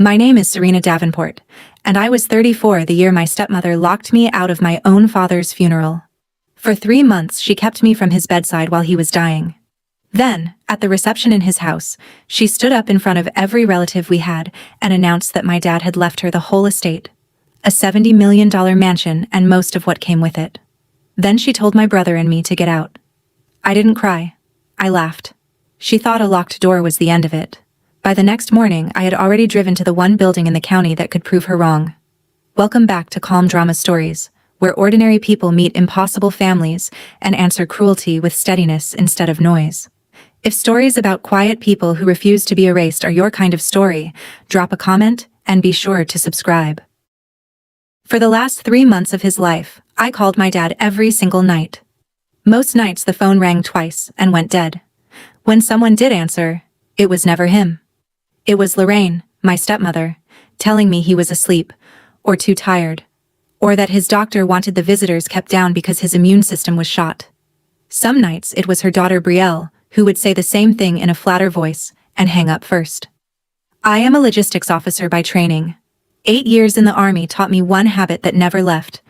My name is Serena Davenport, and I was 34 the year my stepmother locked me out of my own father's funeral. For 3 months she kept me from his bedside while he was dying. Then, at the reception in his house, she stood up in front of every relative we had and announced that my dad had left her the whole estate, a $70 million mansion and most of what came with it. Then she told my brother and me to get out. I didn't cry. I laughed. She thought a locked door was the end of it. By the next morning, I had already driven to the one building in the county that could prove her wrong. Welcome back to Calm Drama Stories, where ordinary people meet impossible families and answer cruelty with steadiness instead of noise. If stories about quiet people who refuse to be erased are your kind of story, drop a comment and be sure to subscribe. For the last 3 months of his life, I called my dad every single night. Most nights the phone rang twice and went dead. When someone did answer, it was never him. It was Lorraine, my stepmother, telling me he was asleep, or too tired, or that his doctor wanted the visitors kept down because his immune system was shot. Some nights it was her daughter Betrayal, who would say the same thing in a flatter voice and hang up first. I am a logistics officer by training. 8 years in the army taught me one habit that never left.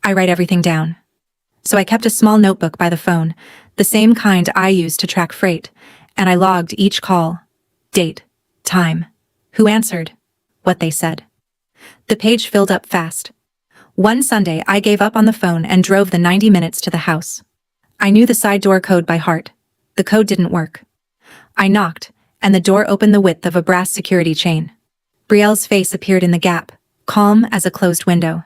I write everything down. So I kept a small notebook by the phone, the same kind I used to track freight, and I logged each call, date, time, who answered, what they said. The page filled up fast. One Sunday I gave up on the phone and drove the 90 minutes to the house. I knew the side door code by heart. The code didn't work. I knocked, and the door opened the width of a brass security chain. Brielle's face appeared in the gap, calm as a closed window.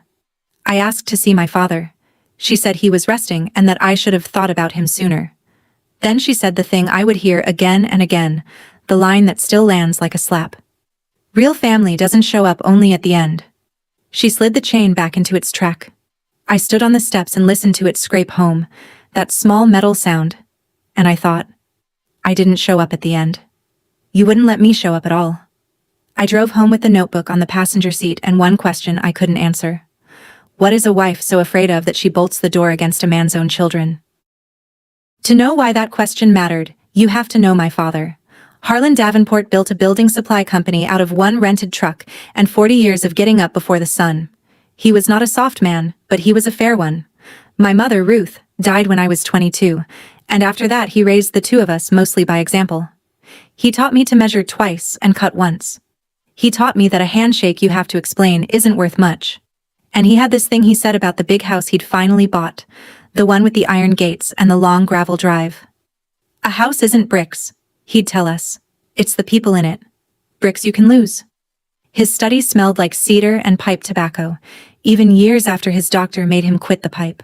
I asked to see my father. She said he was resting and that I should have thought about him sooner. Then she said the thing I would hear again and again, the line that still lands like a slap. Real family doesn't show up only at the end. She slid the chain back into its track. I stood on the steps and listened to it scrape home, that small metal sound, and I thought, I didn't show up at the end. You wouldn't let me show up at all. I drove home with the notebook on the passenger seat and one question I couldn't answer. What is a wife so afraid of that she bolts the door against a man's own children? To know why that question mattered, you have to know my father. Harlan Davenport built a building supply company out of one rented truck and 40 years of getting up before the sun. He was not a soft man, but he was a fair one. My mother, Ruth, died when I was 22, and after that he raised the two of us mostly by example. He taught me to measure twice and cut once. He taught me that a handshake you have to explain isn't worth much. And he had this thing he said about the big house he'd finally bought, the one with the iron gates and the long gravel drive. A house isn't bricks, he'd tell us. It's the people in it. Bricks you can lose. His study smelled like cedar and pipe tobacco, even years after his doctor made him quit the pipe.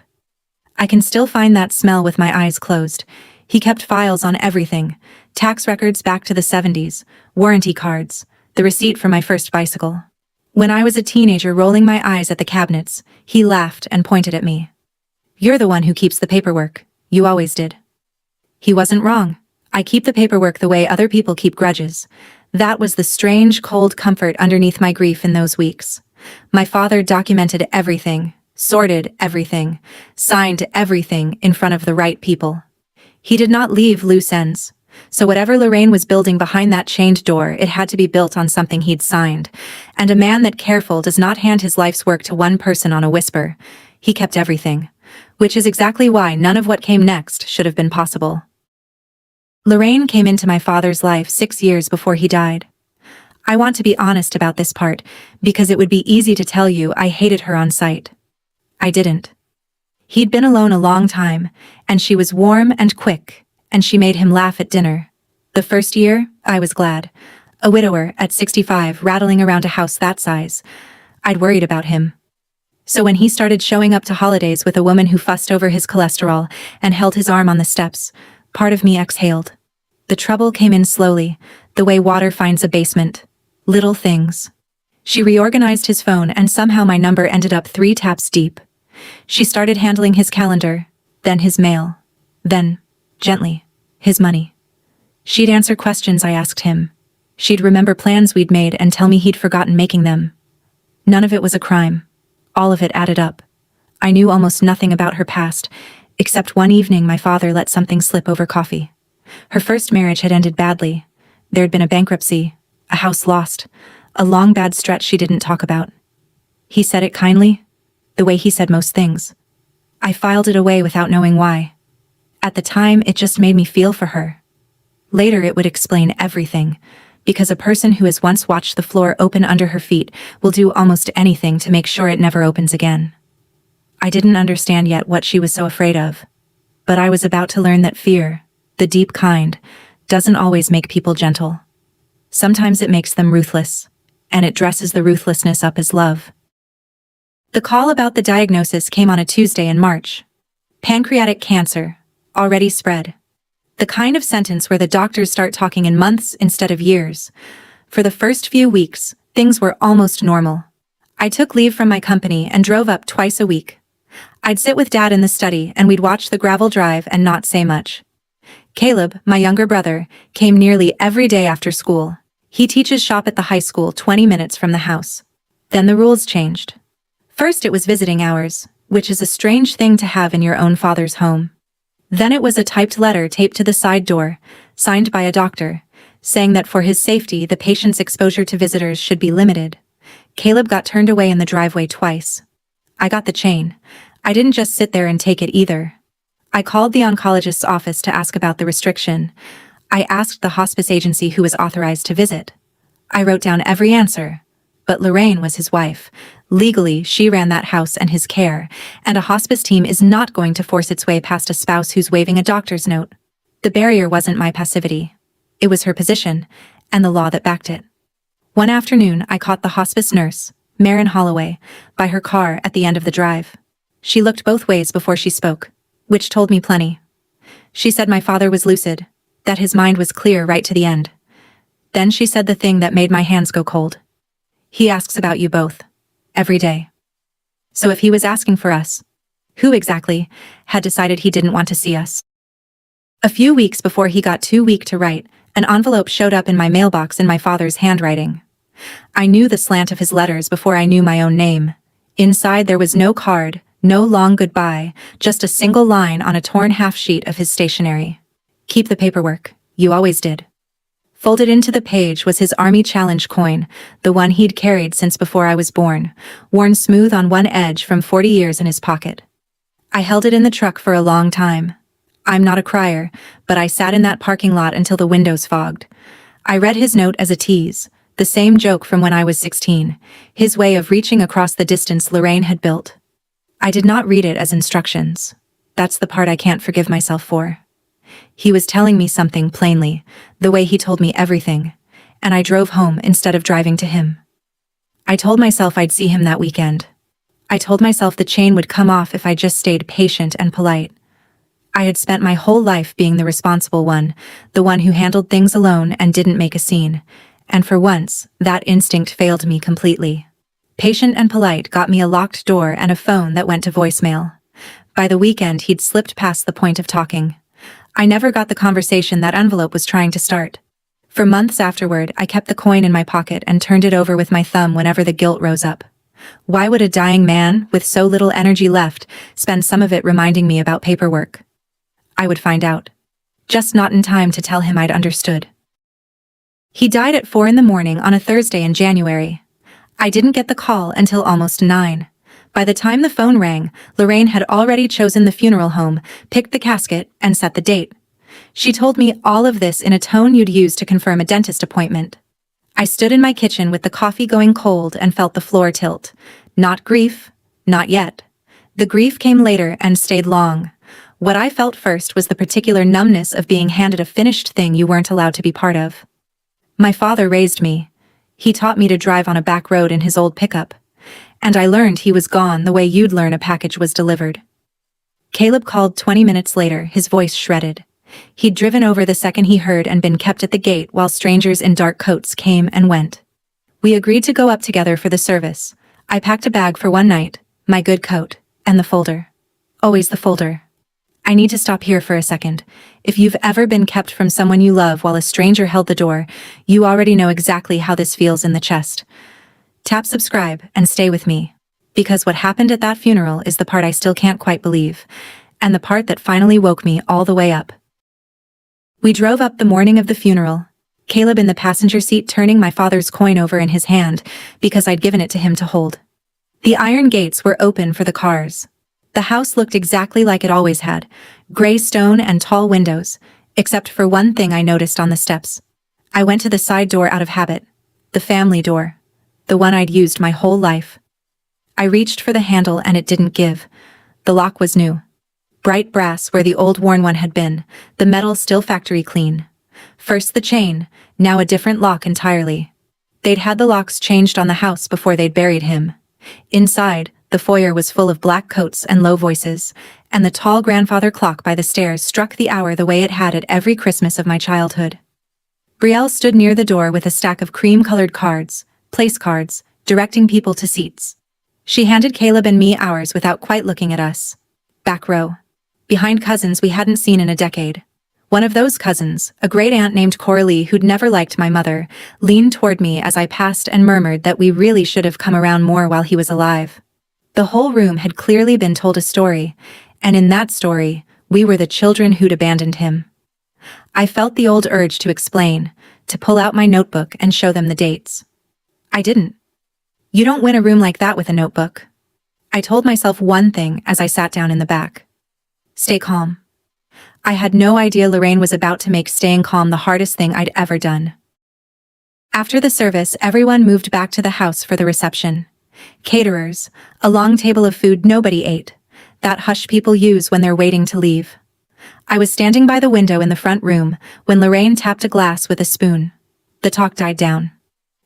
I can still find that smell with my eyes closed. He kept files on everything, tax records back to the 70s, warranty cards, the receipt for my first bicycle. When I was a teenager rolling my eyes at the cabinets, he laughed and pointed at me. You're the one who keeps the paperwork. You always did. He wasn't wrong. I keep the paperwork the way other people keep grudges. That was the strange, cold comfort underneath my grief in those weeks. My father documented everything, sorted everything, signed everything in front of the right people. He did not leave loose ends. So whatever Lorraine was building behind that chained door, it had to be built on something he'd signed. And a man that careful does not hand his life's work to one person on a whisper. He kept everything. Which is exactly why none of what came next should have been possible. Lorraine came into my father's life 6 years before he died. I want to be honest about this part, because it would be easy to tell you I hated her on sight. I didn't. He'd been alone a long time, and she was warm and quick, and she made him laugh at dinner. The first year, I was glad. A widower at 65 rattling around a house that size. I'd worried about him. So when he started showing up to holidays with a woman who fussed over his cholesterol and held his arm on the steps, part of me exhaled. The trouble came in slowly, the way water finds a basement. Little things. She reorganized his phone and somehow my number ended up 3 taps deep. She started handling his calendar, then his mail, then, gently, his money. She'd answer questions I asked him. She'd remember plans we'd made and tell me he'd forgotten making them. None of it was a crime. All of it added up. I knew almost nothing about her past, except one evening my father let something slip over coffee. Her first marriage had ended badly. There had been a bankruptcy, a house lost, a long bad stretch she didn't talk about. He said it kindly, the way he said most things. I filed it away without knowing why. At the time, it just made me feel for her. Later, it would explain everything, because a person who has once watched the floor open under her feet will do almost anything to make sure it never opens again. I didn't understand yet what she was so afraid of, but I was about to learn that fear, the deep kind, doesn't always make people gentle. Sometimes it makes them ruthless, and it dresses the ruthlessness up as love. The call about the diagnosis came on a Tuesday in March. Pancreatic cancer, already spread. The kind of sentence where the doctors start talking in months instead of years. For the first few weeks, things were almost normal. I took leave from my company and drove up twice a week. I'd sit with Dad in the study and we'd watch the gravel drive and not say much. Caleb, my younger brother, came nearly every day after school. He teaches shop at the high school 20 minutes from the house. Then the rules changed. First it was visiting hours, which is a strange thing to have in your own father's home. Then it was a typed letter taped to the side door, signed by a doctor, saying that for his safety the patient's exposure to visitors should be limited. Caleb got turned away in the driveway twice. I got the chain. I didn't just sit there and take it either. I called the oncologist's office to ask about the restriction. I asked the hospice agency who was authorized to visit. I wrote down every answer. But Lorraine was his wife. Legally, she ran that house and his care, and a hospice team is not going to force its way past a spouse who's waving a doctor's note. The barrier wasn't my passivity. It was her position, and the law that backed it. One afternoon, I caught the hospice nurse, Marin Holloway, by her car at the end of the drive. She looked both ways before she spoke, which told me plenty. She said my father was lucid, that his mind was clear right to the end. Then she said the thing that made my hands go cold. He asks about you both. Every day. So if he was asking for us, who exactly had decided he didn't want to see us? A few weeks before he got too weak to write, an envelope showed up in my mailbox in my father's handwriting. I knew the slant of his letters before I knew my own name. Inside there was no card, no long goodbye, just a single line on a torn half sheet of his stationery. Keep the paperwork. You always did. Folded into the page was his Army Challenge coin, the one he'd carried since before I was born, worn smooth on one edge from 40 years in his pocket. I held it in the truck for a long time. I'm not a crier, but I sat in that parking lot until the windows fogged. I read his note as a tease, the same joke from when I was 16, his way of reaching across the distance Lorraine had built. I did not read it as instructions. That's the part I can't forgive myself for. He was telling me something plainly, the way he told me everything, and I drove home instead of driving to him. I told myself I'd see him that weekend. I told myself the chain would come off if I just stayed patient and polite. I had spent my whole life being the responsible one, the one who handled things alone and didn't make a scene, and for once, that instinct failed me completely. Patient and polite got me a locked door and a phone that went to voicemail. By the weekend, he'd slipped past the point of talking. I never got the conversation that envelope was trying to start. For months afterward, I kept the coin in my pocket and turned it over with my thumb whenever the guilt rose up. Why would a dying man, with so little energy left, spend some of it reminding me about paperwork? I would find out. Just not in time to tell him I'd understood. He died at 4 a.m. on a Thursday in January. I didn't get the call until almost 9. By the time the phone rang, Lorraine had already chosen the funeral home, picked the casket, and set the date. She told me all of this in a tone you'd use to confirm a dentist appointment. I stood in my kitchen with the coffee going cold and felt the floor tilt. Not grief, not yet. The grief came later and stayed long. What I felt first was the particular numbness of being handed a finished thing you weren't allowed to be part of. My father raised me. He taught me to drive on a back road in his old pickup. And I learned he was gone the way you'd learn a package was delivered. Caleb called 20 minutes later, his voice shredded. He'd driven over the second he heard and been kept at the gate while strangers in dark coats came and went. We agreed to go up together for the service. I packed a bag for one night, my good coat, and the folder. Always the folder. I need to stop here for a second. If you've ever been kept from someone you love while a stranger held the door, you already know exactly how this feels in the chest. Tap subscribe and stay with me, because what happened at that funeral is the part I still can't quite believe, and the part that finally woke me all the way up. We drove up the morning of the funeral. Caleb in the passenger seat turning my father's coin over in his hand because I'd given it to him to hold. The iron gates were open for the cars. The house looked exactly like it always had, gray stone and tall windows, except for one thing I noticed on the steps. I went to the side door out of habit, the family door, the one I'd used my whole life. I reached for the handle and it didn't give. The lock was new. Bright brass where the old worn one had been, the metal still factory clean. First the chain, now a different lock entirely. They'd had the locks changed on the house before they'd buried him. Inside, the foyer was full of black coats and low voices, and the tall grandfather clock by the stairs struck the hour the way it had at every Christmas of my childhood. Brielle stood near the door with a stack of cream-colored cards, place cards, directing people to seats. She handed Caleb and me ours without quite looking at us. Back row. Behind cousins we hadn't seen in a decade. One of those cousins, a great-aunt named Coralie who'd never liked my mother, leaned toward me as I passed and murmured that we really should have come around more while he was alive. The whole room had clearly been told a story, and in that story, we were the children who'd abandoned him. I felt the old urge to explain, to pull out my notebook and show them the dates. I didn't. You don't win a room like that with a notebook. I told myself one thing as I sat down in the back. Stay calm. I had no idea Lorraine was about to make staying calm the hardest thing I'd ever done. After the service, everyone moved back to the house for the reception. Caterers, a long table of food nobody ate, that hush people use when they're waiting to leave. I was standing by the window in the front room when Lorraine tapped a glass with a spoon. The talk died down.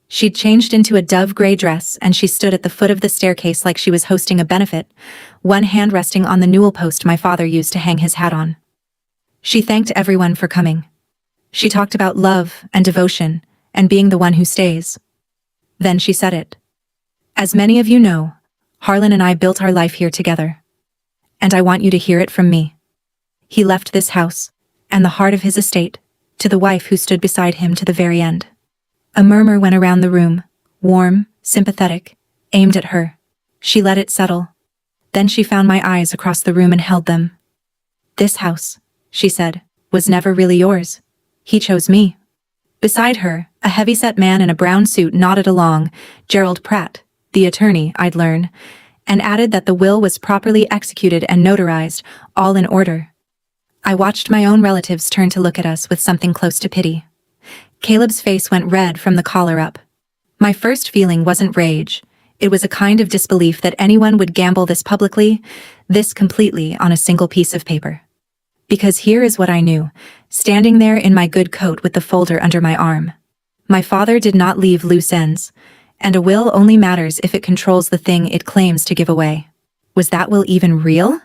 She'd changed into a dove gray dress and she stood at the foot of the staircase like she was hosting a benefit, one hand resting on the newel post my father used to hang his hat on. She thanked everyone for coming. She talked about love and devotion and being the one who stays. Then she said it. As many of you know, Harlan and I built our life here together. And I want you to hear it from me. He left this house, and the heart of his estate, to the wife who stood beside him to the very end. A murmur went around the room, warm, sympathetic, aimed at her. She let it settle. Then she found my eyes across the room and held them. This house, she said, was never really yours. He chose me. Beside her, a heavy-set man in a brown suit nodded along, Gerald Pratt, the attorney, I'd learn, and added that the will was properly executed and notarized, all in order. I watched my own relatives turn to look at us with something close to pity. Caleb's face went red from the collar up. My first feeling wasn't rage. It was a kind of disbelief that anyone would gamble this publicly, this completely on a single piece of paper. Because here is what I knew, standing there in my good coat with the folder under my arm. My father did not leave loose ends, and a will only matters if it controls the thing it claims to give away. Was that will even real?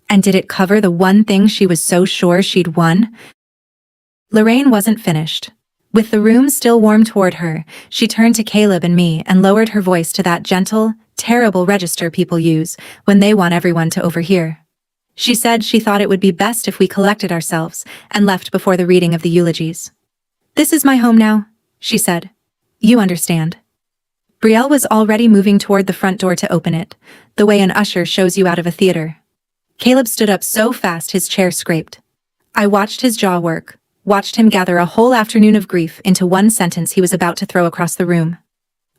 And did it cover the one thing she was so sure she'd won? Lorraine wasn't finished. With the room still warm toward her, she turned to Caleb and me and lowered her voice to that gentle, terrible register people use when they want everyone to overhear. She said she thought it would be best if we collected ourselves and left before the reading of the eulogies. "This is my home now," she said. "You understand." Brielle was already moving toward the front door to open it, the way an usher shows you out of a theater. Caleb stood up so fast his chair scraped. I watched his jaw work, watched him gather a whole afternoon of grief into one sentence he was about to throw across the room.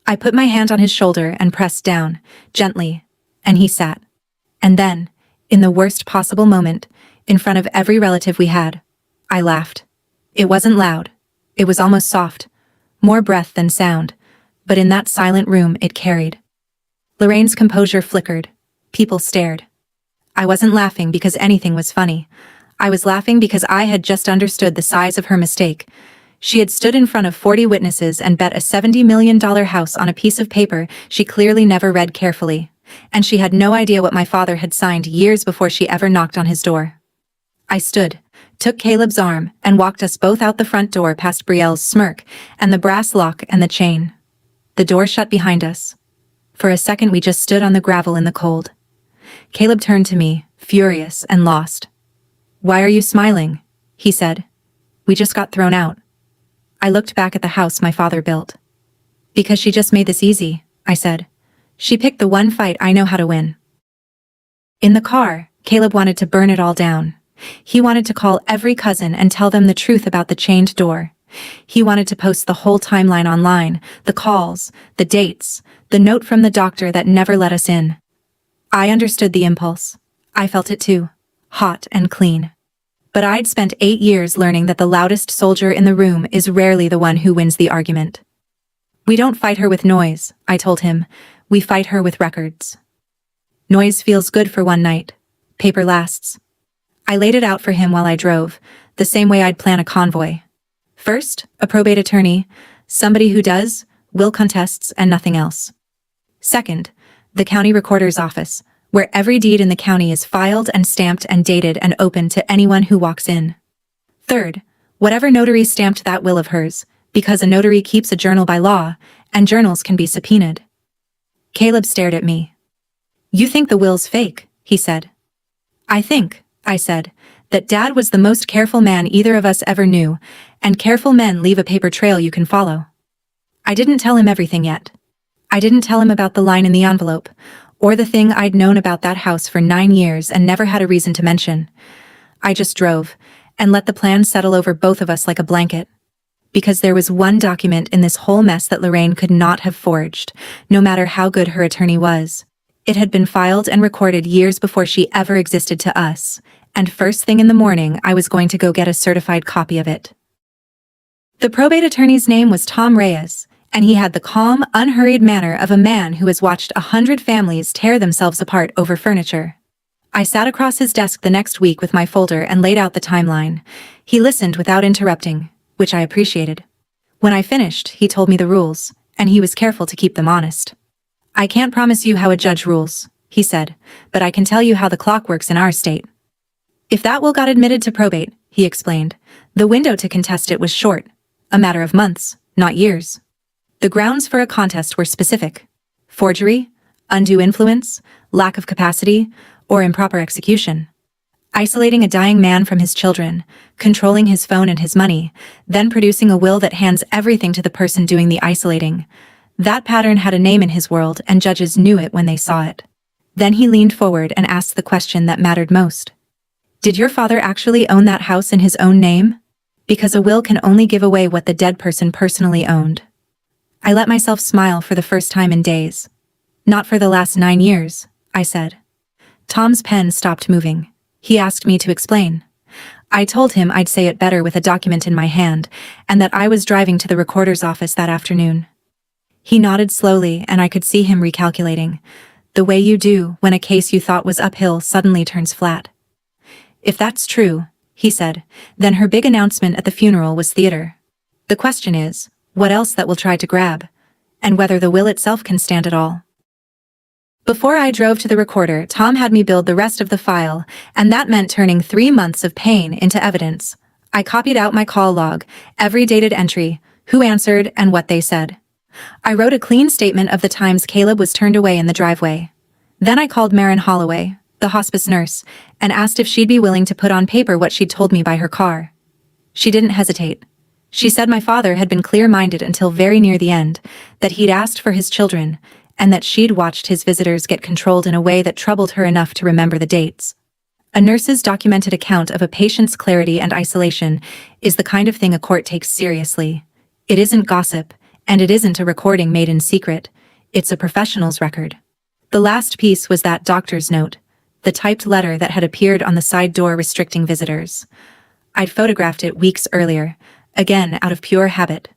I put my hand on his shoulder and pressed down, gently, and he sat. And then, in the worst possible moment, in front of every relative we had, I laughed. It wasn't loud. It was almost soft, more breath than sound, but in that silent room it carried. Lorraine's composure flickered. People stared. I wasn't laughing because anything was funny. I was laughing because I had just understood the size of her mistake. She had stood in front of 40 witnesses and bet a $70 million house on a piece of paper she clearly never read carefully, and she had no idea what my father had signed years before she ever knocked on his door. I stood, took Caleb's arm, and walked us both out the front door past Brielle's smirk and the brass lock and the chain. The door shut behind us. For a second we just stood on the gravel in the cold. Caleb turned to me, furious and lost. "Why are you smiling?" he said. "We just got thrown out." I looked back at the house my father built. "Because she just made this easy," I said. "She picked the one fight I know how to win." In the car, Caleb wanted to burn it all down. He wanted to call every cousin and tell them the truth about the chained door, He wanted to post the whole timeline online, the calls, the dates, the note from the doctor that never let us in. I understood the impulse. I felt it too. Hot and clean. But I'd spent 8 years learning that the loudest soldier in the room is rarely the one who wins the argument. We don't fight her with noise, I told him. We fight her with records. Noise feels good for one night. Paper lasts. I laid it out for him while I drove, the same way I'd plan a convoy. First, a probate attorney, somebody who does, will contests, and nothing else. Second, the county recorder's office, where every deed in the county is filed and stamped and dated and open to anyone who walks in. Third, whatever notary stamped that will of hers, because a notary keeps a journal by law, and journals can be subpoenaed. Caleb stared at me. You think the will's fake, he said. I think, I said, that Dad was the most careful man either of us ever knew, and careful men leave a paper trail you can follow. I didn't tell him everything yet. I didn't tell him about the line in the envelope, or the thing I'd known about that house for 9 years and never had a reason to mention. I just drove, and let the plan settle over both of us like a blanket. Because there was one document in this whole mess that Lorraine could not have forged, no matter how good her attorney was. It had been filed and recorded years before she ever existed to us, and first thing in the morning I was going to go get a certified copy of it. The probate attorney's name was Tom Reyes, and he had the calm, unhurried manner of a man who has watched 100 families tear themselves apart over furniture. I sat across his desk the next week with my folder and laid out the timeline. He listened without interrupting, which I appreciated. When I finished, he told me the rules, and he was careful to keep them honest. I can't promise you how a judge rules, he said, but I can tell you how the clock works in our state. If that will got admitted to probate, he explained, the window to contest it was short, a matter of months, not years. The grounds for a contest were specific: forgery, undue influence, lack of capacity, or improper execution. Isolating a dying man from his children, controlling his phone and his money, then producing a will that hands everything to the person doing the isolating. That pattern had a name in his world, and judges knew it when they saw it. Then he leaned forward and asked the question that mattered most. Did your father actually own that house in his own name? Because a will can only give away what the dead person personally owned. I let myself smile for the first time in days. Not for the last 9 years, I said. Tom's pen stopped moving. He asked me to explain. I told him I'd say it better with a document in my hand, and that I was driving to the recorder's office that afternoon. He nodded slowly, and I could see him recalculating, the way you do when a case you thought was uphill suddenly turns flat. If that's true, he said, then her big announcement at the funeral was theater. The question is, what else that will try to grab, and whether the will itself can stand it all. Before I drove to the recorder, Tom had me build the rest of the file, and that meant turning 3 months of pain into evidence. I copied out my call log, every dated entry, who answered and what they said. I wrote a clean statement of the times Caleb was turned away in the driveway. Then I called Marin Holloway, the hospice nurse, and asked if she'd be willing to put on paper what she'd told me by her car. She didn't hesitate. She said my father had been clear-minded until very near the end, that he'd asked for his children, and that she'd watched his visitors get controlled in a way that troubled her enough to remember the dates. A nurse's documented account of a patient's clarity and isolation is the kind of thing a court takes seriously. It isn't gossip, and it isn't a recording made in secret. It's a professional's record. The last piece was that doctor's note, the typed letter that had appeared on the side door restricting visitors. I'd photographed it weeks earlier, again out of pure habit.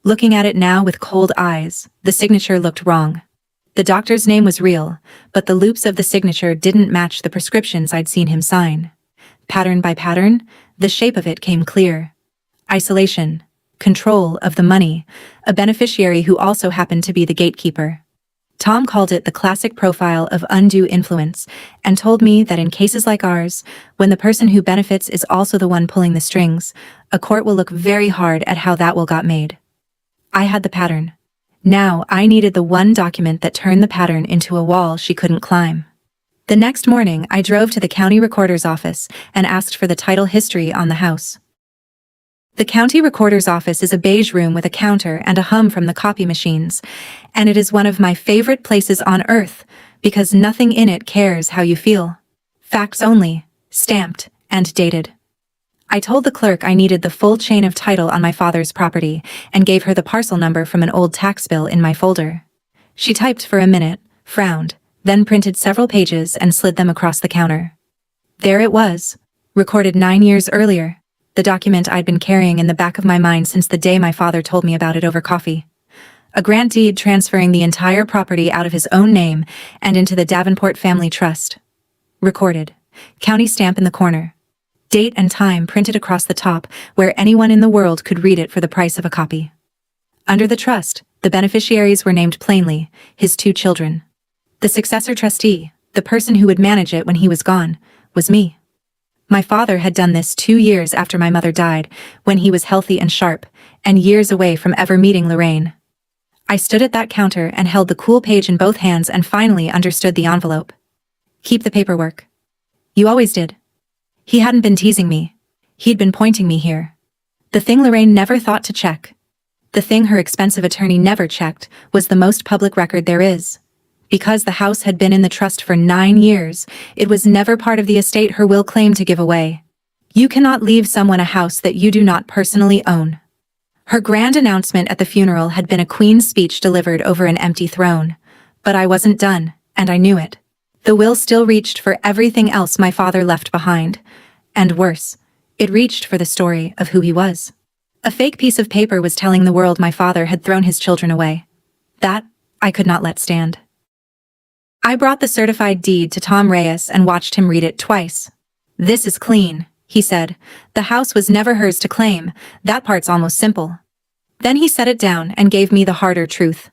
Looking at it now with cold eyes, the signature looked wrong. The doctor's name was real, but the loops of the signature didn't match the prescriptions I'd seen him sign. Pattern by pattern, the shape of it came clear. Isolation, control of the money, a beneficiary who also happened to be the gatekeeper. Tom called it the classic profile of undue influence, and told me that in cases like ours, when the person who benefits is also the one pulling the strings, a court will look very hard at how that will got made. I had the pattern. Now I needed the one document that turned the pattern into a wall she couldn't climb. The next morning, I drove to the county recorder's office and asked for the title history on the house. The county recorder's office is a beige room with a counter and a hum from the copy machines, and it is one of my favorite places on earth because nothing in it cares how you feel. Facts only, stamped and dated. I told the clerk I needed the full chain of title on my father's property and gave her the parcel number from an old tax bill in my folder. She typed for a minute, frowned, then printed several pages and slid them across the counter. There it was, recorded 9 years earlier, the document I'd been carrying in the back of my mind since the day my father told me about it over coffee. A grant deed transferring the entire property out of his own name and into the Davenport Family Trust. Recorded. County stamp in the corner. Date and time printed across the top where anyone in the world could read it for the price of a copy. Under the trust, the beneficiaries were named plainly, his 2 children. The successor trustee, the person who would manage it when he was gone, was me. My father had done this 2 years after my mother died, when he was healthy and sharp, and years away from ever meeting Lorraine. I stood at that counter and held the cool page in both hands and finally understood the envelope. Keep the paperwork. You always did. He hadn't been teasing me. He'd been pointing me here. The thing Lorraine never thought to check, the thing her expensive attorney never checked, was the most public record there is. Because the house had been in the trust for 9 years, it was never part of the estate her will claimed to give away. You cannot leave someone a house that you do not personally own. Her grand announcement at the funeral had been a queen's speech delivered over an empty throne. But I wasn't done, and I knew it. The will still reached for everything else my father left behind. And worse, it reached for the story of who he was. A fake piece of paper was telling the world my father had thrown his children away. That, I could not let stand. I brought the certified deed to Tom Reyes and watched him read it twice. "This is clean," he said. "The house was never hers to claim. That part's almost simple." Then he set it down and gave me the harder truth.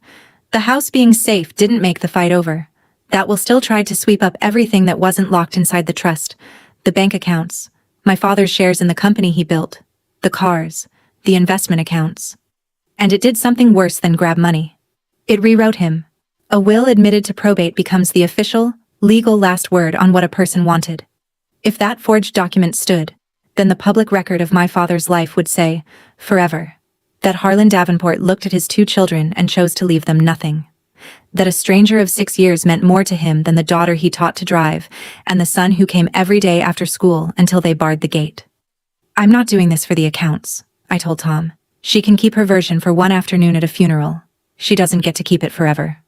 The house being safe didn't make the fight over. That will still try to sweep up everything that wasn't locked inside the trust. The bank accounts, my father's shares in the company he built, the cars, the investment accounts. And it did something worse than grab money. It rewrote him. A will admitted to probate becomes the official, legal last word on what a person wanted. If that forged document stood, then the public record of my father's life would say, forever, that Harlan Davenport looked at his 2 children and chose to leave them nothing. That a stranger of 6 years meant more to him than the daughter he taught to drive, and the son who came every day after school until they barred the gate. "I'm not doing this for the accounts," I told Tom. "She can keep her version for one afternoon at a funeral. She doesn't get to keep it forever."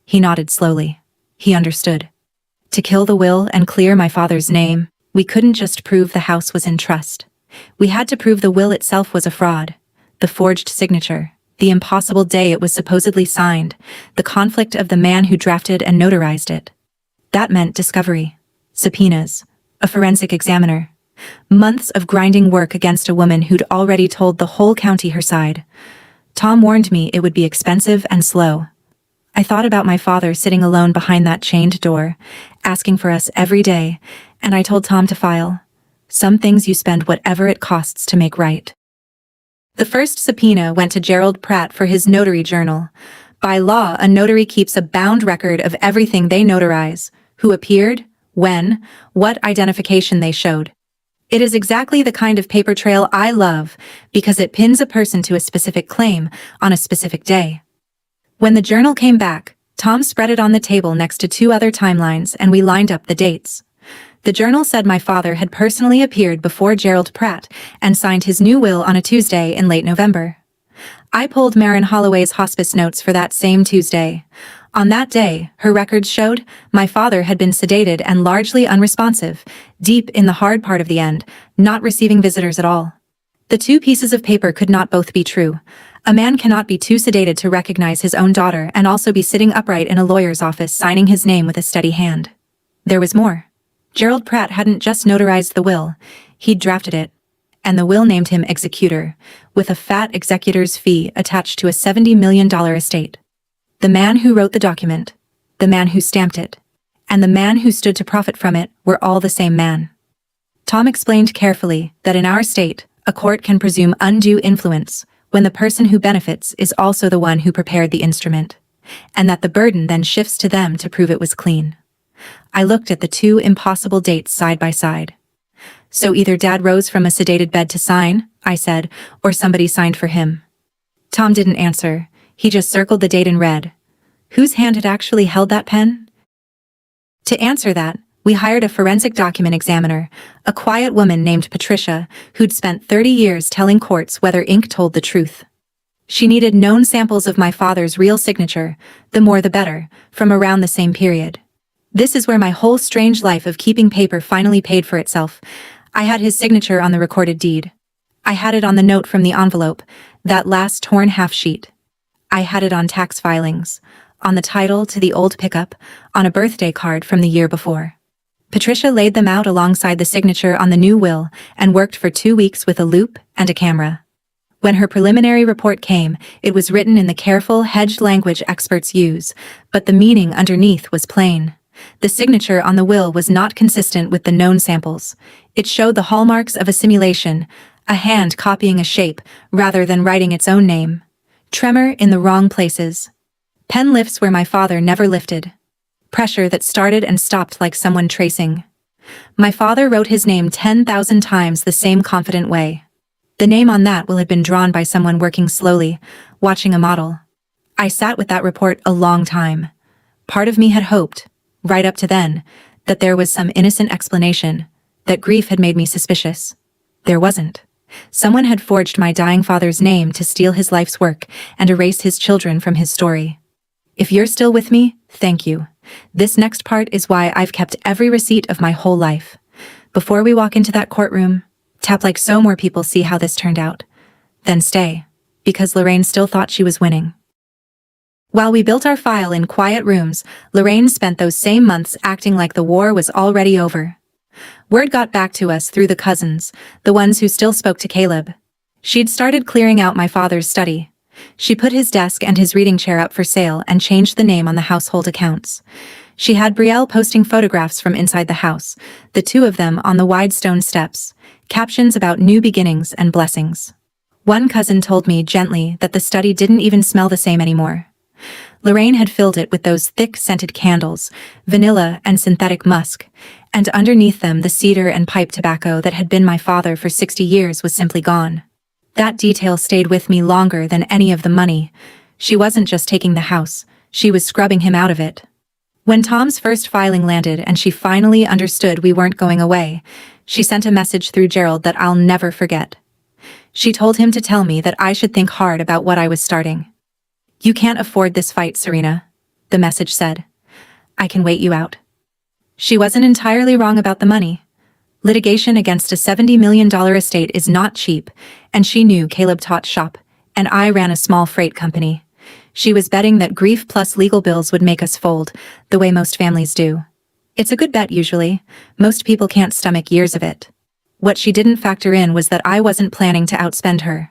He nodded slowly. He understood. To kill the will and clear my father's name, we couldn't just prove the house was in trust. We had to prove the will itself was a fraud. The forged signature, the impossible day it was supposedly signed, the conflict of the man who drafted and notarized it. That meant discovery, subpoenas, a forensic examiner, months of grinding work against a woman who'd already told the whole county her side. Tom warned me it would be expensive and slow. I thought about my father sitting alone behind that chained door, asking for us every day, and I told Tom to file. Some things you spend whatever it costs to make right. The first subpoena went to Gerald Pratt for his notary journal. By law, a notary keeps a bound record of everything they notarize, who appeared, when, what identification they showed. It is exactly the kind of paper trail I love, because it pins a person to a specific claim on a specific day. When the journal came back, Tom spread it on the table next to 2 other timelines and we lined up the dates. The journal said my father had personally appeared before Gerald Pratt and signed his new will on a Tuesday in late November. I pulled Marin Holloway's hospice notes for that same Tuesday. On that day, her records showed my father had been sedated and largely unresponsive, deep in the hard part of the end, not receiving visitors at all. The 2 pieces of paper could not both be true. A man cannot be too sedated to recognize his own daughter and also be sitting upright in a lawyer's office signing his name with a steady hand. There was more. Gerald Pratt hadn't just notarized the will, he'd drafted it. And the will named him executor, with a fat executor's fee attached to a $70 million estate. The man who wrote the document, the man who stamped it, and the man who stood to profit from it were all the same man. Tom explained carefully that in our state, a court can presume undue influence when the person who benefits is also the one who prepared the instrument, and that the burden then shifts to them to prove it was clean. I looked at the 2 impossible dates side by side. "So either Dad rose from a sedated bed to sign," I said, "or somebody signed for him." Tom didn't answer. He just circled the date in red. Whose hand had actually held that pen? To answer that, We hired a forensic document examiner, a quiet woman named Patricia, who'd spent 30 years telling courts whether ink told the truth. She needed known samples of my father's real signature, the more the better, from around the same period. This is where my whole strange life of keeping paper finally paid for itself. I had his signature on the recorded deed. I had it on the note from the envelope, that last torn half-sheet. I had it on tax filings, on the title to the old pickup, on a birthday card from the year before. Patricia laid them out alongside the signature on the new will and worked for 2 weeks with a loupe and a camera. When her preliminary report came, it was written in the careful, hedged language experts use, but the meaning underneath was plain. The signature on the will was not consistent with the known samples. It showed the hallmarks of a simulation, a hand copying a shape rather than writing its own name. Tremor in the wrong places. Pen lifts where my father never lifted. Pressure that started and stopped like someone tracing. My father wrote his name 10,000 times the same confident way. The name on that will had been drawn by someone working slowly, watching a model. I sat with that report a long time. Part of me had hoped, right up to then, that there was some innocent explanation, that grief had made me suspicious. There wasn't. Someone had forged my dying father's name to steal his life's work and erase his children from his story. If you're still with me, thank you. This next part is why I've kept every receipt of my whole life. Before we walk into that courtroom, tap like so more people see how this turned out. Then stay, because Lorraine still thought she was winning. While we built our file in quiet rooms, Lorraine spent those same months acting like the war was already over. Word got back to us through the cousins, the ones who still spoke to Caleb. She'd started clearing out my father's study. She put his desk and his reading chair up for sale and changed the name on the household accounts. She had Betrayal posting photographs from inside the house, the two of them on the wide stone steps, captions about new beginnings and blessings. One cousin told me gently that the study didn't even smell the same anymore. Lorraine had filled it with those thick scented candles, vanilla and synthetic musk, and underneath them the cedar and pipe tobacco that had been my father for 60 years was simply gone. That detail stayed with me longer than any of the money. She wasn't just taking the house, she was scrubbing him out of it. When Tom's first filing landed and she finally understood we weren't going away, she sent a message through Gerald that I'll never forget. She told him to tell me that I should think hard about what I was starting. "You can't afford this fight, Serena," the message said. "I can wait you out." She wasn't entirely wrong about the money. Litigation against a $70 million estate is not cheap, and she knew Caleb taught shop, and I ran a small freight company. She was betting that grief plus legal bills would make us fold, the way most families do. It's a good bet usually. Most people can't stomach years of it. What she didn't factor in was that I wasn't planning to outspend her.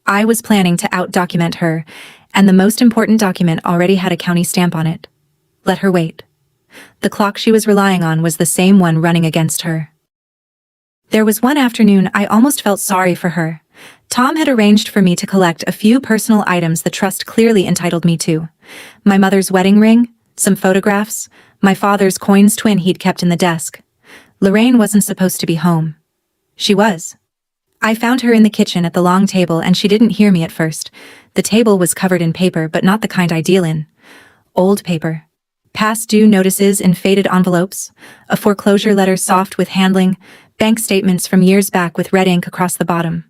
I was planning to out-document her, and the most important document already had a county stamp on it. Let her wait. The clock she was relying on was the same one running against her. There was one afternoon I almost felt sorry for her. Tom had arranged for me to collect a few personal items the trust clearly entitled me to. My mother's wedding ring, some photographs, my father's coins twin he'd kept in the desk. Lorraine wasn't supposed to be home. She was. I found her in the kitchen at the long table and she didn't hear me at first. The table was covered in paper, but not the kind I deal in. Old paper. Past due notices in faded envelopes, a foreclosure letter soft with handling, bank statements from years back with red ink across the bottom.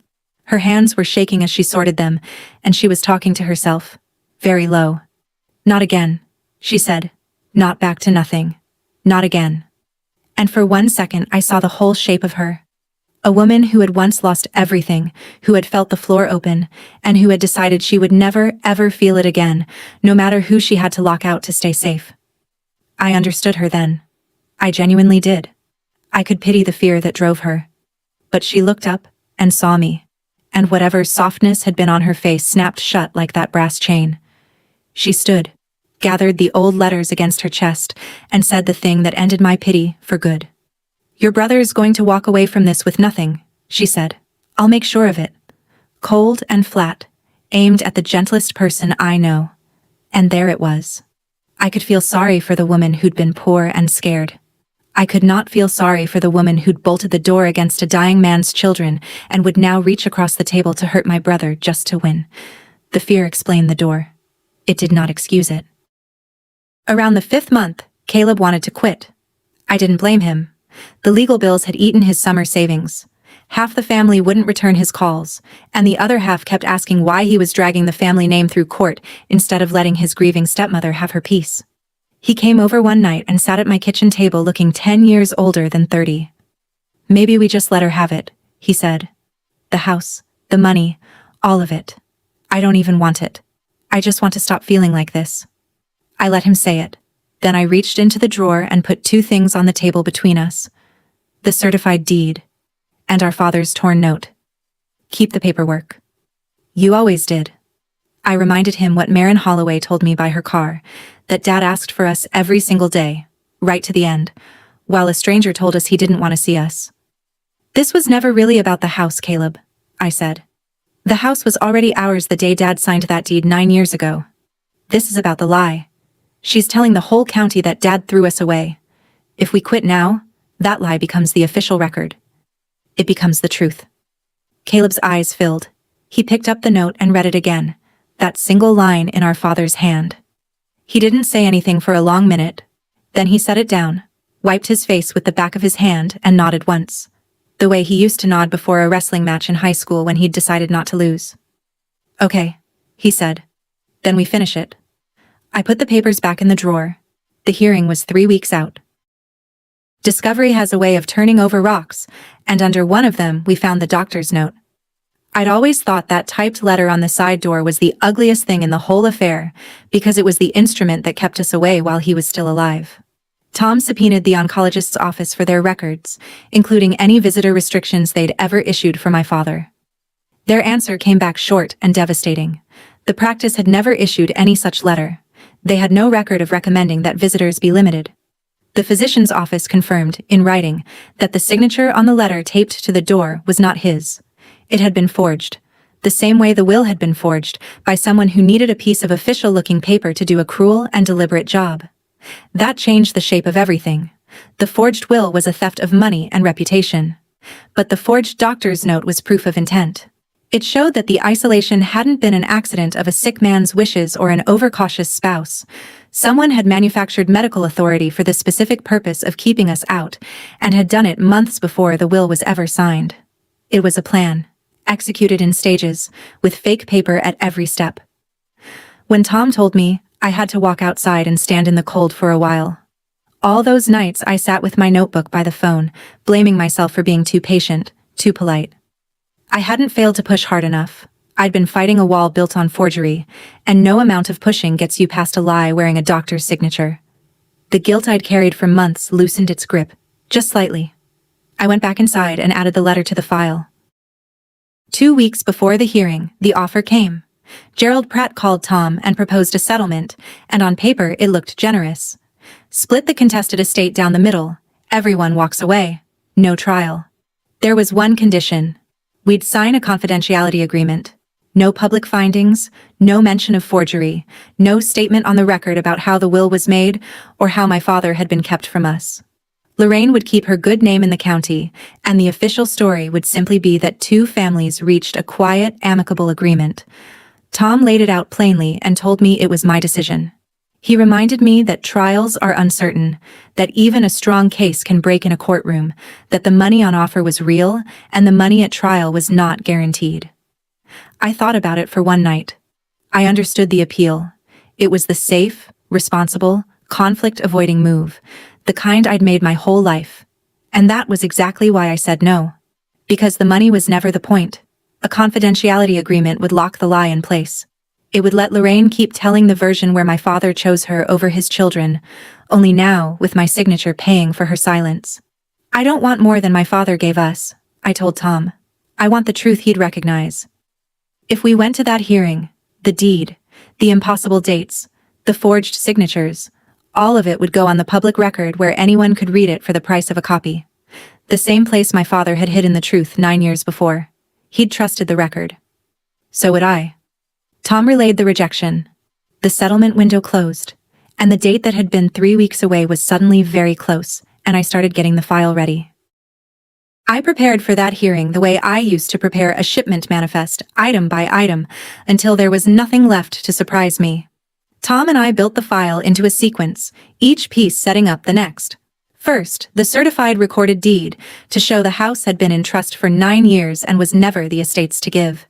Her hands were shaking as she sorted them, and she was talking to herself, very low. "Not again," she said. "Not back to nothing. Not again." And for 1 second I saw the whole shape of her. A woman who had once lost everything, who had felt the floor open, and who had decided she would never, ever feel it again, no matter who she had to lock out to stay safe. I understood her then. I genuinely did. I could pity the fear that drove her. But she looked up and saw me, and whatever softness had been on her face snapped shut like that brass chain. She stood, gathered the old letters against her chest, and said the thing that ended my pity for good. "Your brother is going to walk away from this with nothing," she said. "I'll make sure of it." Cold and flat, aimed at the gentlest person I know. And there it was. I could feel sorry for the woman who'd been poor and scared. I could not feel sorry for the woman who'd bolted the door against a dying man's children and would now reach across the table to hurt my brother just to win. The fear explained the door. It did not excuse it. Around the 5th month, Caleb wanted to quit. I didn't blame him. The legal bills had eaten his summer savings. Half the family wouldn't return his calls, and the other half kept asking why he was dragging the family name through court instead of letting his grieving stepmother have her peace. He came over one night and sat at my kitchen table looking 10 years older than 30. "Maybe we just let her have it," he said. "The house, the money, all of it. I don't even want it. I just want to stop feeling like this." I let him say it. Then I reached into the drawer and put two things on the table between us: the certified deed and our father's torn note. "Keep the paperwork. You always did." I reminded him what Marin Holloway told me by her car, that Dad asked for us every single day, right to the end, while a stranger told us he didn't want to see us. "This was never really about the house, Caleb," I said. "The house was already ours the day Dad signed that deed 9 years ago. This is about the lie. She's telling the whole county that Dad threw us away. If we quit now, that lie becomes the official record. It becomes the truth." Caleb's eyes filled. He picked up the note and read it again, that single line in our father's hand. He didn't say anything for a long minute. Then he set it down, wiped his face with the back of his hand and nodded once, the way he used to nod before a wrestling match in high school when he'd decided not to lose. "Okay," he said. "Then we finish it." I put the papers back in the drawer. The hearing was 3 weeks out. Discovery has a way of turning over rocks, and under one of them we found the doctor's note. I'd always thought that typed letter on the side door was the ugliest thing in the whole affair, because it was the instrument that kept us away while he was still alive. Tom subpoenaed the oncologist's office for their records, including any visitor restrictions they'd ever issued for my father. Their answer came back short and devastating. The practice had never issued any such letter. They had no record of recommending that visitors be limited. The physician's office confirmed, in writing, that the signature on the letter taped to the door was not his. It had been forged, the same way the will had been forged, by someone who needed a piece of official-looking paper to do a cruel and deliberate job. That changed the shape of everything. The forged will was a theft of money and reputation. But the forged doctor's note was proof of intent. It showed that the isolation hadn't been an accident of a sick man's wishes or an overcautious spouse. Someone had manufactured medical authority for the specific purpose of keeping us out, and had done it months before the will was ever signed. It was a plan, executed in stages, with fake paper at every step. When Tom told me, I had to walk outside and stand in the cold for a while. All those nights I sat with my notebook by the phone, blaming myself for being too patient, too polite. I hadn't failed to push hard enough. I'd been fighting a wall built on forgery, and no amount of pushing gets you past a lie wearing a doctor's signature. The guilt I'd carried for months loosened its grip, just slightly. I went back inside and added the letter to the file. 2 weeks before the hearing, the offer came. Gerald Pratt called Tom and proposed a settlement, and on paper it looked generous. Split the contested estate down the middle, everyone walks away, no trial. There was one condition. We'd sign a confidentiality agreement. No public findings, no mention of forgery, no statement on the record about how the will was made or how my father had been kept from us. Lorraine would keep her good name in the county, and the official story would simply be that two families reached a quiet, amicable agreement. Tom laid it out plainly and told me it was my decision. He reminded me that trials are uncertain, that even a strong case can break in a courtroom, that the money on offer was real, and the money at trial was not guaranteed. I thought about it for one night. I understood the appeal. It was the safe, responsible, conflict-avoiding move, the kind I'd made my whole life. And that was exactly why I said no. Because the money was never the point. A confidentiality agreement would lock the lie in place. It would let Lorraine keep telling the version where my father chose her over his children, only now with my signature paying for her silence. I don't want more than my father gave us, I told Tom. I want the truth he'd recognize. If we went to that hearing, the deed, the impossible dates, the forged signatures, all of it would go on the public record where anyone could read it for the price of a copy. The same place my father had hidden the truth 9 years before. He'd trusted the record. So would I. Tom relayed the rejection. The settlement window closed, and the date that had been 3 weeks away was suddenly very close, and I started getting the file ready. I prepared for that hearing the way I used to prepare a shipment manifest, item by item, until there was nothing left to surprise me. Tom and I built the file into a sequence, each piece setting up the next. First, the certified recorded deed to show the house had been in trust for 9 years and was never the estate's to give.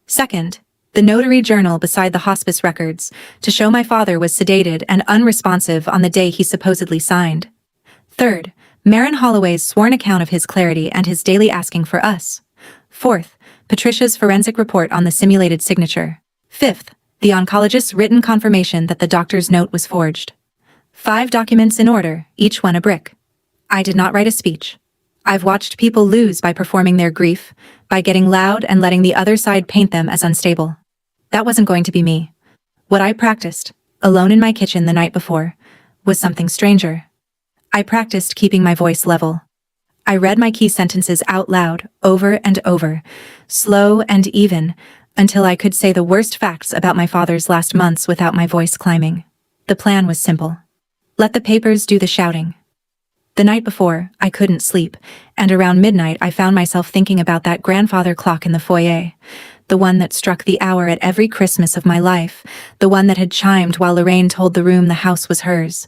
Second, the notary journal beside the hospice records to show my father was sedated and unresponsive on the day he supposedly signed. Third, Marin Holloway's sworn account of his clarity and his daily asking for us. Fourth, Patricia's forensic report on the simulated signature. Fifth, the oncologist's written confirmation that the doctor's note was forged. 5 documents in order, each one a brick. I did not write a speech. I've watched people lose by performing their grief, by getting loud and letting the other side paint them as unstable. That wasn't going to be me. What I practiced, alone in my kitchen the night before, was something stranger. I practiced keeping my voice level. I read my key sentences out loud, over and over, slow and even, until I could say the worst facts about my father's last months without my voice climbing. The plan was simple. Let the papers do the shouting. The night before, I couldn't sleep, and around midnight I found myself thinking about that grandfather clock in the foyer, the one that struck the hour at every Christmas of my life, the one that had chimed while Lorraine told the room the house was hers.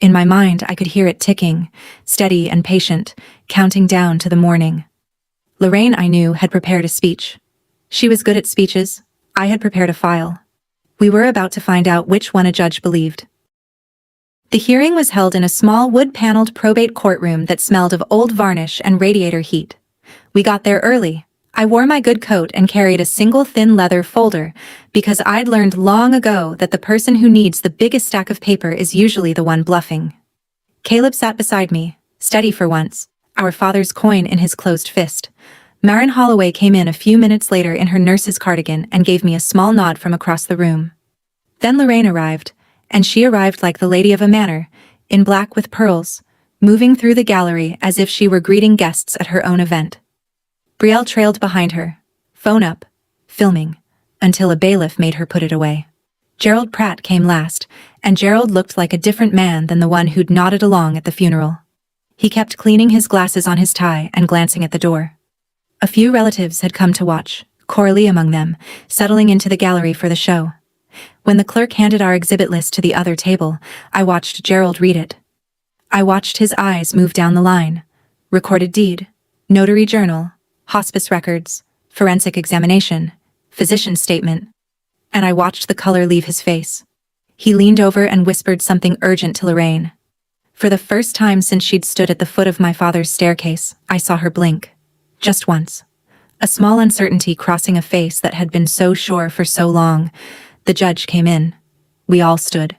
In my mind, I could hear it ticking, steady and patient, counting down to the morning. Lorraine, I knew, had prepared a speech. She was good at speeches. I had prepared a file. We were about to find out which one a judge believed. The hearing was held in a small wood-paneled probate courtroom that smelled of old varnish and radiator heat. We got there early. I wore my good coat and carried a single thin leather folder, because I'd learned long ago that the person who needs the biggest stack of paper is usually the one bluffing. Caleb sat beside me, steady for once, our father's coin in his closed fist. Marin Holloway came in a few minutes later in her nurse's cardigan and gave me a small nod from across the room. Then Lorraine arrived, and she arrived like the lady of a manor, in black with pearls, moving through the gallery as if she were greeting guests at her own event. Betrayal trailed behind her, phone up, filming, until a bailiff made her put it away. Gerald Pratt came last, and Gerald looked like a different man than the one who'd nodded along at the funeral. He kept cleaning his glasses on his tie and glancing at the door. A few relatives had come to watch, Coralie among them, settling into the gallery for the show. When the clerk handed our exhibit list to the other table, I watched Gerald read it. I watched his eyes move down the line. Recorded deed, notary journal, hospice records, forensic examination, physician's statement. And I watched the color leave his face. He leaned over and whispered something urgent to Lorraine. For the first time since she'd stood at the foot of my father's staircase, I saw her blink. Just once. A small uncertainty crossing a face that had been so sure for so long. The judge came in. We all stood.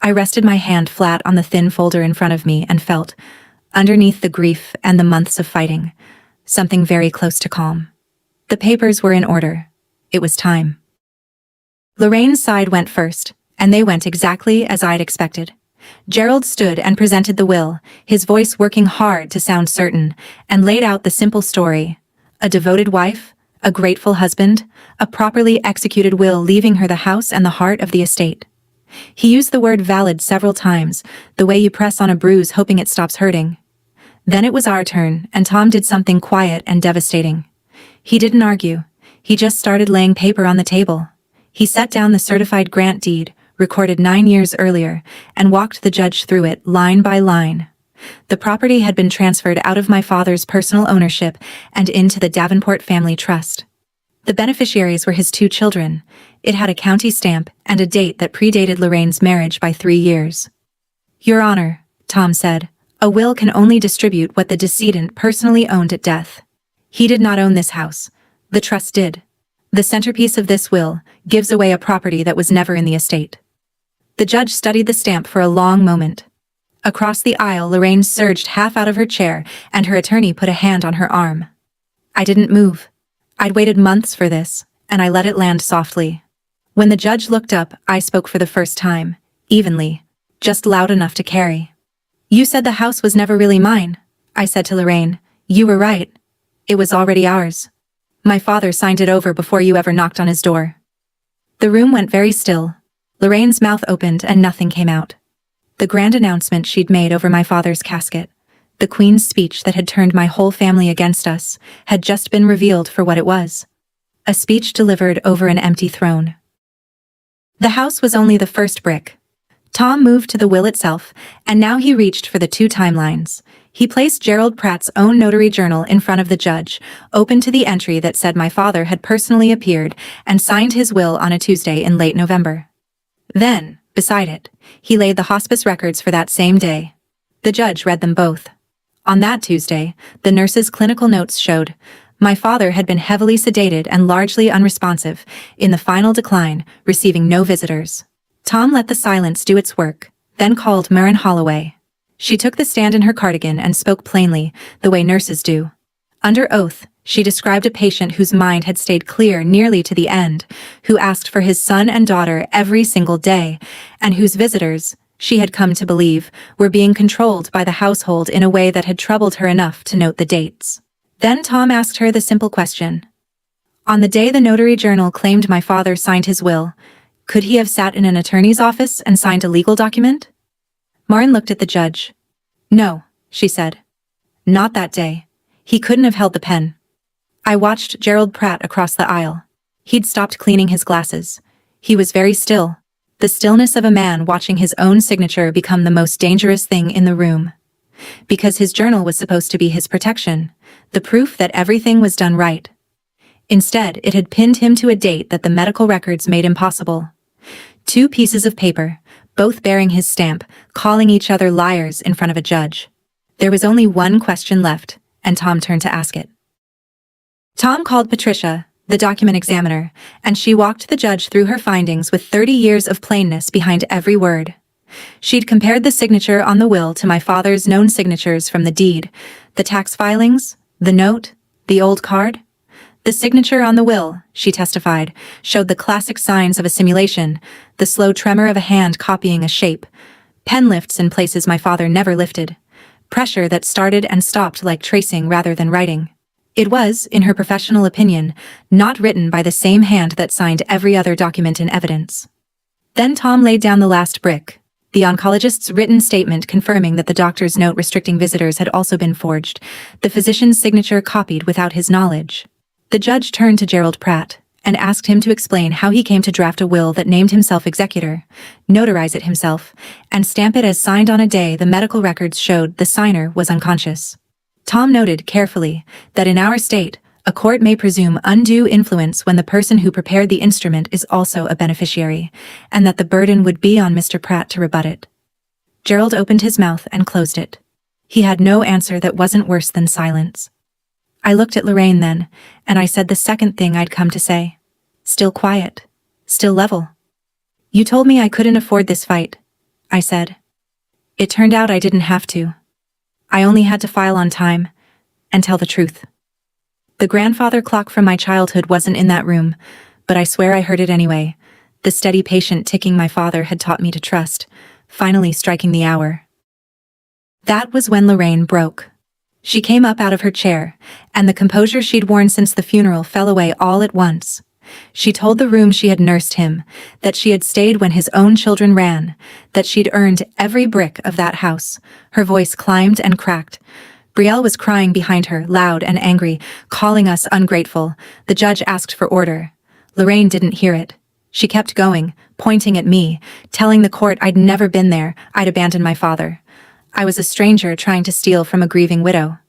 I rested my hand flat on the thin folder in front of me and felt, underneath the grief and the months of fighting, something very close to calm. The papers were in order. It was time. Lorraine's side went first, and they went exactly as I'd expected. Gerald stood and presented the will, his voice working hard to sound certain, and laid out the simple story. A devoted wife, a grateful husband, a properly executed will leaving her the house and the heart of the estate. He used the word valid several times, the way you press on a bruise hoping it stops hurting. Then it was our turn, and Tom did something quiet and devastating. He didn't argue. He just started laying paper on the table. He set down the certified grant deed, recorded 9 years earlier, and walked the judge through it line by line. The property had been transferred out of my father's personal ownership and into the Davenport family trust. The beneficiaries were his 2 children. It had a county stamp and a date that predated Lorraine's marriage by 3 years. Your Honor, Tom said, a will can only distribute what the decedent personally owned at death. He did not own this house. The trust did. The centerpiece of this will gives away a property that was never in the estate. The judge studied the stamp for a long moment. Across the aisle, Lorraine surged half out of her chair, and her attorney put a hand on her arm. I didn't move. I'd waited months for this, and I let it land softly. When the judge looked up, I spoke for the first time, evenly, just loud enough to carry. You said the house was never really mine, I said to Lorraine. You were right. It was already ours. My father signed it over before you ever knocked on his door. The room went very still. Lorraine's mouth opened and nothing came out. The grand announcement she'd made over my father's casket, the Queen's speech that had turned my whole family against us, had just been revealed for what it was. A speech delivered over an empty throne. The house was only the first brick. Tom moved to the will itself, and now he reached for the two timelines. He placed Gerald Pratt's own notary journal in front of the judge, open to the entry that said my father had personally appeared and signed his will on a Tuesday in late November. Then, beside it, he laid the hospice records for that same day. The judge read them both. On that Tuesday, the nurse's clinical notes showed my father had been heavily sedated and largely unresponsive, in the final decline, receiving no visitors. Tom let the silence do its work, then called Maren Holloway. She took the stand in her cardigan and spoke plainly, the way nurses do. Under oath, she described a patient whose mind had stayed clear nearly to the end, who asked for his son and daughter every single day, and whose visitors, she had come to believe, were being controlled by the household in a way that had troubled her enough to note the dates. Then Tom asked her the simple question. On the day the notary journal claimed my father signed his will, could he have sat in an attorney's office and signed a legal document? Maren looked at the judge. No, she said. Not that day. He couldn't have held the pen. I watched Gerald Pratt across the aisle. He'd stopped cleaning his glasses. He was very still. The stillness of a man watching his own signature become the most dangerous thing in the room. Because his journal was supposed to be his protection, the proof that everything was done right. Instead, it had pinned him to a date that the medical records made impossible. Two pieces of paper, both bearing his stamp, calling each other liars in front of a judge. There was only one question left, and Tom turned to ask it. Tom called Patricia, the document examiner, and she walked the judge through her findings with 30 years of plainness behind every word. She'd compared the signature on the will to my father's known signatures from the deed, the tax filings, the note, the old card. The signature on the will, she testified, showed the classic signs of a simulation, the slow tremor of a hand copying a shape, pen lifts in places my father never lifted, pressure that started and stopped like tracing rather than writing. It was, in her professional opinion, not written by the same hand that signed every other document in evidence. Then Tom laid down the last brick, the oncologist's written statement confirming that the doctor's note restricting visitors had also been forged, the physician's signature copied without his knowledge. The judge turned to Gerald Pratt and asked him to explain how he came to draft a will that named himself executor, notarize it himself, and stamp it as signed on a day the medical records showed the signer was unconscious. Tom noted carefully that in our state, a court may presume undue influence when the person who prepared the instrument is also a beneficiary, and that the burden would be on Mr. Pratt to rebut it. Gerald opened his mouth and closed it. He had no answer that wasn't worse than silence. I looked at Lorraine then, and I said the second thing I'd come to say. Still quiet. Still level. You told me I couldn't afford this fight, I said. It turned out I didn't have to. I only had to file on time and tell the truth. The grandfather clock from my childhood wasn't in that room, but I swear I heard it anyway. The steady patient ticking my father had taught me to trust, finally striking the hour. That was when Lorraine broke. She came up out of her chair, and the composure she'd worn since the funeral fell away all at once. She told the room she had nursed him, that she had stayed when his own children ran, that she'd earned every brick of that house. Her voice climbed and cracked. Brielle was crying behind her, loud and angry, calling us ungrateful. The judge asked for order. Lorraine didn't hear it. She kept going, pointing at me, telling the court I'd never been there, I'd abandoned my father. I was a stranger trying to steal from a grieving widow.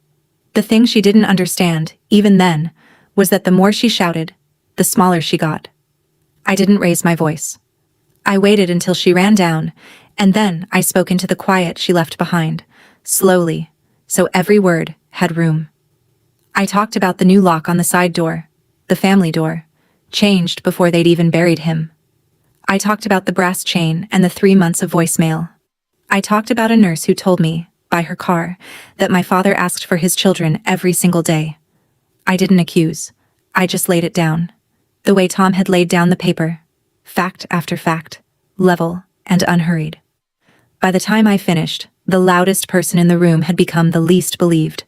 The thing she didn't understand, even then, was that the more she shouted, the smaller she got. I didn't raise my voice. I waited until she ran down, and then I spoke into the quiet she left behind, slowly, so every word had room. I talked about the new lock on the side door, the family door, changed before they'd even buried him. I talked about the brass chain and the 3 months of voicemail. I talked about a nurse who told me, by her car, that my father asked for his children every single day. I didn't accuse. I just laid it down. The way Tom had laid down the paper. Fact after fact. Level and unhurried. By the time I finished, the loudest person in the room had become the least believed.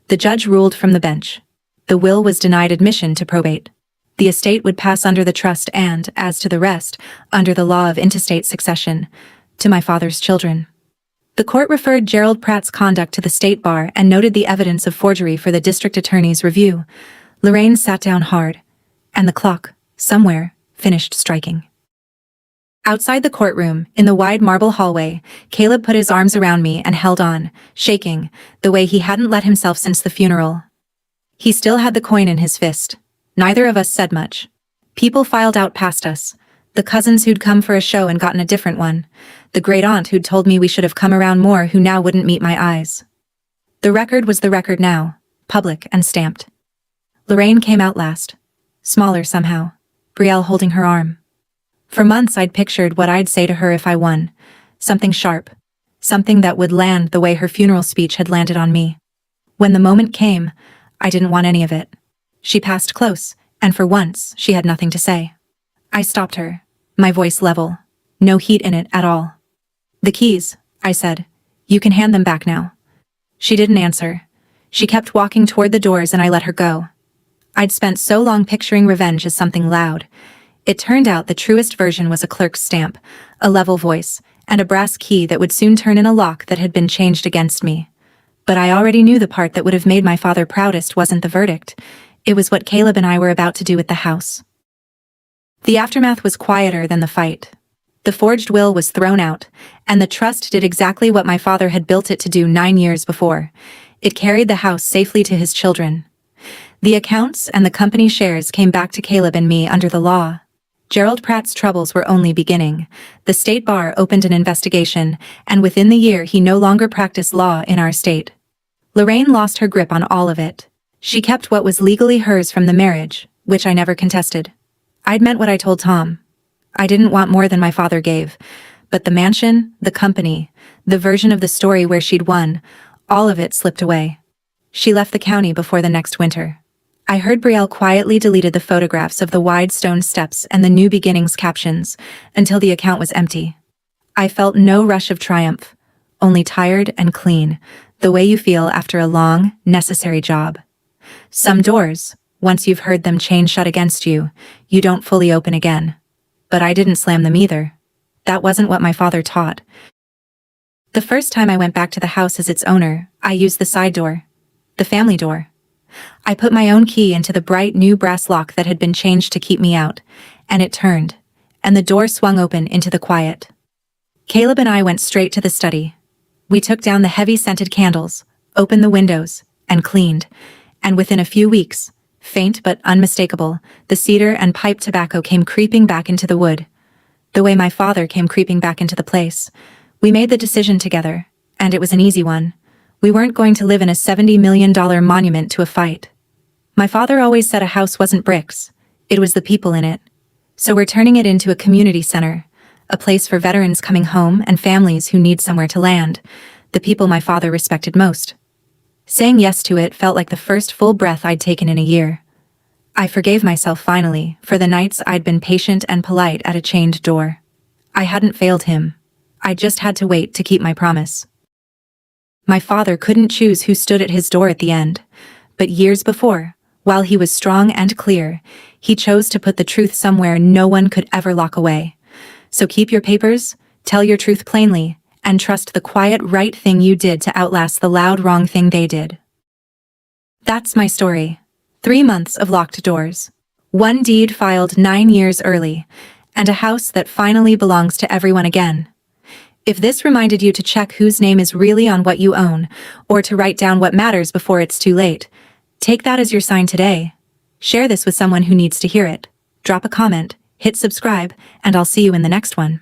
The judge ruled from the bench. The will was denied admission to probate. The estate would pass under the trust and, as to the rest, under the law of intestate succession, to my father's children. The court referred Gerald Pratt's conduct to the state bar and noted the evidence of forgery for the district attorney's review. Lorraine sat down hard, and the clock, somewhere, finished striking. Outside the courtroom, in the wide marble hallway, Caleb put his arms around me and held on, shaking, the way he hadn't let himself since the funeral. He still had the coin in his fist. Neither of us said much. People filed out past us. The cousins who'd come for a show and gotten a different one. The great-aunt who'd told me we should have come around more who now wouldn't meet my eyes. The record was the record now, public and stamped. Lorraine came out last. Smaller somehow. Brielle holding her arm. For months I'd pictured what I'd say to her if I won. Something sharp. Something that would land the way her funeral speech had landed on me. When the moment came, I didn't want any of it. She passed close, and for once, she had nothing to say. I stopped her, my voice level. No heat in it at all. "The keys," I said. "You can hand them back now." She didn't answer. She kept walking toward the doors and I let her go. I'd spent so long picturing revenge as something loud. It turned out the truest version was a clerk's stamp, a level voice, and a brass key that would soon turn in a lock that had been changed against me. But I already knew the part that would have made my father proudest wasn't the verdict. It was what Caleb and I were about to do with the house. The aftermath was quieter than the fight. The forged will was thrown out, and the trust did exactly what my father had built it to do 9 years before. It carried the house safely to his children. The accounts and the company shares came back to Caleb and me under the law. Gerald Pratt's troubles were only beginning. The state bar opened an investigation, and within the year he no longer practiced law in our state. Lorraine lost her grip on all of it. She kept what was legally hers from the marriage, which I never contested. I'd meant what I told Tom. I didn't want more than my father gave. But the mansion, the company, the version of the story where she'd won, all of it slipped away. She left the county before the next winter. I heard Brielle quietly deleted the photographs of the wide stone steps and the New Beginnings captions, until the account was empty. I felt no rush of triumph, only tired and clean, the way you feel after a long, necessary job. Some doors, once you've heard them chain shut against you, you don't fully open again. But I didn't slam them either. That wasn't what my father taught. The first time I went back to the house as its owner, I used the side door. The family door. I put my own key into the bright new brass lock that had been changed to keep me out, and it turned, and the door swung open into the quiet. Caleb and I went straight to the study. We took down the heavy scented candles, opened the windows, and cleaned, and within a few weeks, faint but unmistakable, the cedar and pipe tobacco came creeping back into the wood. The way my father came creeping back into the place. We made the decision together, and it was an easy one. We weren't going to live in a $70 million monument to a fight. My father always said a house wasn't bricks, it was the people in it. So we're turning it into a community center, a place for veterans coming home and families who need somewhere to land, the people my father respected most. Saying yes to it felt like the first full breath I'd taken in a year. I forgave myself finally for the nights I'd been patient and polite at a chained door. I hadn't failed him. I just had to wait to keep my promise. My father couldn't choose who stood at his door at the end, but years before, while he was strong and clear, he chose to put the truth somewhere no one could ever lock away. So keep your papers, tell your truth plainly, and trust the quiet right thing you did to outlast the loud wrong thing they did. That's my story. 3 months of locked doors. One deed filed 9 years early, and a house that finally belongs to everyone again. If this reminded you to check whose name is really on what you own, or to write down what matters before it's too late, take that as your sign today. Share this with someone who needs to hear it. Drop a comment, hit subscribe, and I'll see you in the next one.